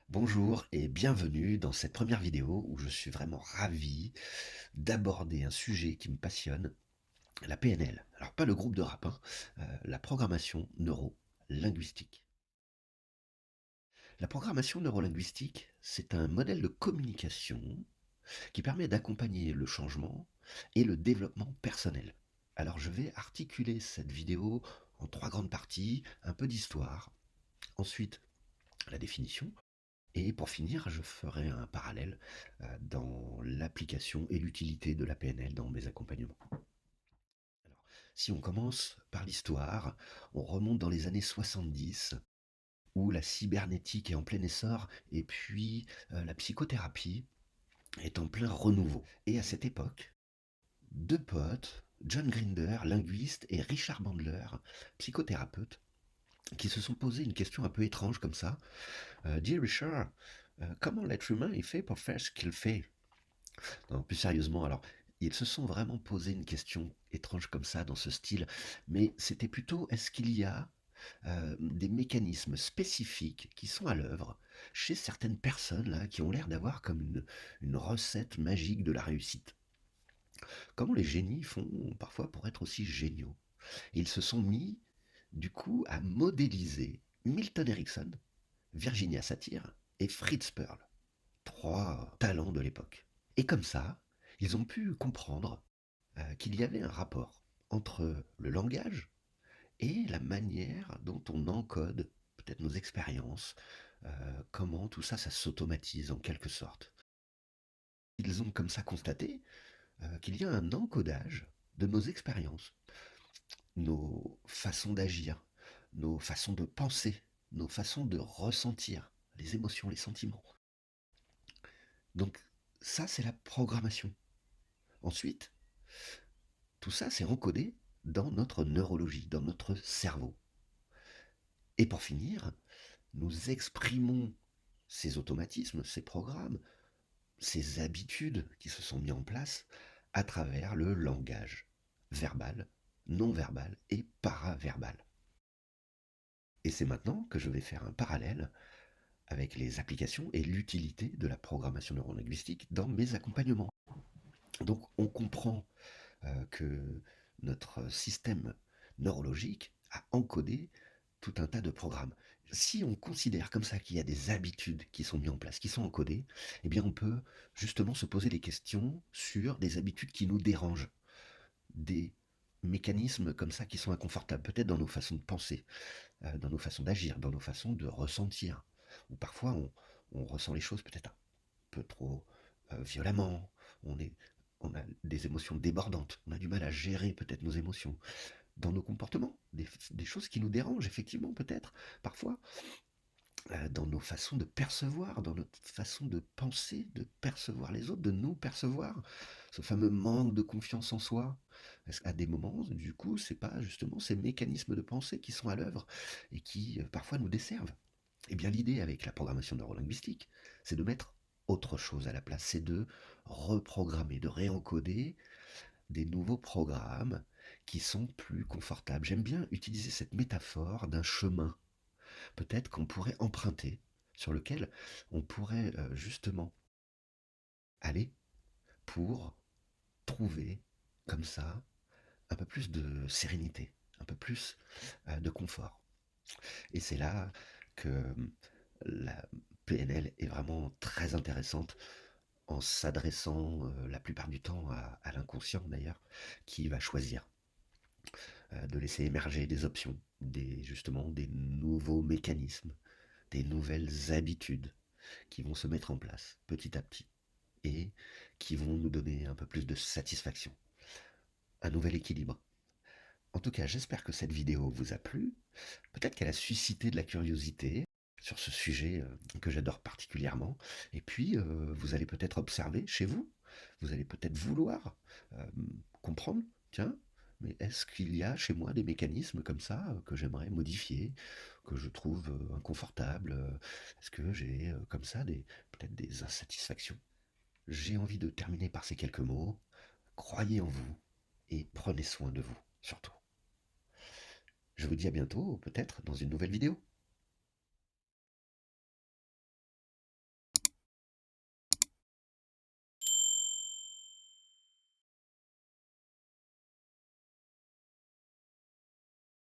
Bonjour et bienvenue dans cette première vidéo où je suis vraiment ravi d'aborder un sujet qui me passionne, la PNL. Alors pas le groupe de rap, hein, la programmation neuro-linguistique. La programmation neurolinguistique, c'est un modèle de communication qui permet d'accompagner le changement et le développement personnel. Alors je vais articuler cette vidéo en trois grandes parties, un peu d'histoire, ensuite la définition. Et pour finir, je ferai un parallèle dans l'application et l'utilité de la PNL dans mes accompagnements. Alors, si on commence par l'histoire, on remonte dans les années 70 où la cybernétique est en plein essor et puis la psychothérapie est en plein renouveau. Et à cette époque, deux potes, John Grinder, linguiste, et Richard Bandler, psychothérapeute, qui se sont posé une question un peu étrange comme ça. Dear Richard, comment l'être humain est fait pour faire ce qu'il fait? Non, plus sérieusement, alors, ils se sont vraiment posé une question étrange comme ça, dans ce style, mais c'était plutôt, est-ce qu'il y a des mécanismes spécifiques qui sont à l'œuvre chez certaines personnes là, qui ont l'air d'avoir comme une recette magique de la réussite? Comment les génies font parfois pour être aussi géniaux? Et ils se sont mis, du coup, à modéliser Milton Erickson, Virginia Satir et Fritz Perl, trois talents de l'époque. Et comme ça, ils ont pu comprendre qu'il y avait un rapport entre le langage et la manière dont on encode peut-être nos expériences, comment tout ça, ça s'automatise en quelque sorte. Ils ont comme ça constaté qu'il y a un encodage de nos expériences, nos façons d'agir, nos façons de penser, nos façons de ressentir les émotions, les sentiments. Donc ça, c'est la programmation. Ensuite, tout ça, c'est encodé dans notre neurologie, dans notre cerveau. Et pour finir, nous exprimons ces automatismes, ces programmes, ces habitudes qui se sont mis en place à travers le langage verbal, non verbal et paraverbal. Et c'est maintenant que je vais faire un parallèle avec les applications et l'utilité de la programmation neurolinguistique dans mes accompagnements. Donc on comprend que notre système neurologique a encodé tout un tas de programmes. Si on considère comme ça qu'il y a des habitudes qui sont mises en place, qui sont encodées, eh bien on peut justement se poser des questions sur des habitudes qui nous dérangent, des mécanismes comme ça qui sont inconfortables, peut-être dans nos façons de penser, dans nos façons d'agir, dans nos façons de ressentir. Ou parfois on ressent les choses peut-être un peu trop violemment, on, est, on a des émotions débordantes, on a du mal à gérer peut-être nos émotions dans nos comportements, des choses qui nous dérangent effectivement peut-être, parfois, dans nos façons de percevoir, dans notre façon de penser, de percevoir les autres, de nous percevoir, ce fameux manque de confiance en soi. Parce qu'à des moments, du coup, c'est pas justement ces mécanismes de pensée qui sont à l'œuvre et qui parfois nous desservent. Eh bien, l'idée avec la programmation neurolinguistique, c'est de mettre autre chose à la place, c'est de reprogrammer, de réencoder des nouveaux programmes qui sont plus confortables. J'aime bien utiliser cette métaphore d'un chemin, peut-être qu'on pourrait emprunter, sur lequel on pourrait justement aller pour trouver comme ça un peu plus de sérénité, un peu plus de confort. Et c'est là que la PNL est vraiment très intéressante en s'adressant la plupart du temps à l'inconscient d'ailleurs, qui va choisir de laisser émerger des options, justement des nouveaux mécanismes, des nouvelles habitudes qui vont se mettre en place petit à petit et qui vont nous donner un peu plus de satisfaction, un nouvel équilibre. En tout cas, j'espère que cette vidéo vous a plu. Peut-être qu'elle a suscité de la curiosité sur ce sujet que j'adore particulièrement. Et puis, vous allez peut-être observer chez vous, vous allez peut-être vouloir euh, comprendre, tiens, mais est-ce qu'il y a chez moi des mécanismes comme ça que j'aimerais modifier, que je trouve inconfortables? Est-ce que j'ai comme ça peut-être des insatisfactions? J'ai envie de terminer par ces quelques mots. Croyez en vous et prenez soin de vous, surtout. Je vous dis à bientôt, peut-être dans une nouvelle vidéo.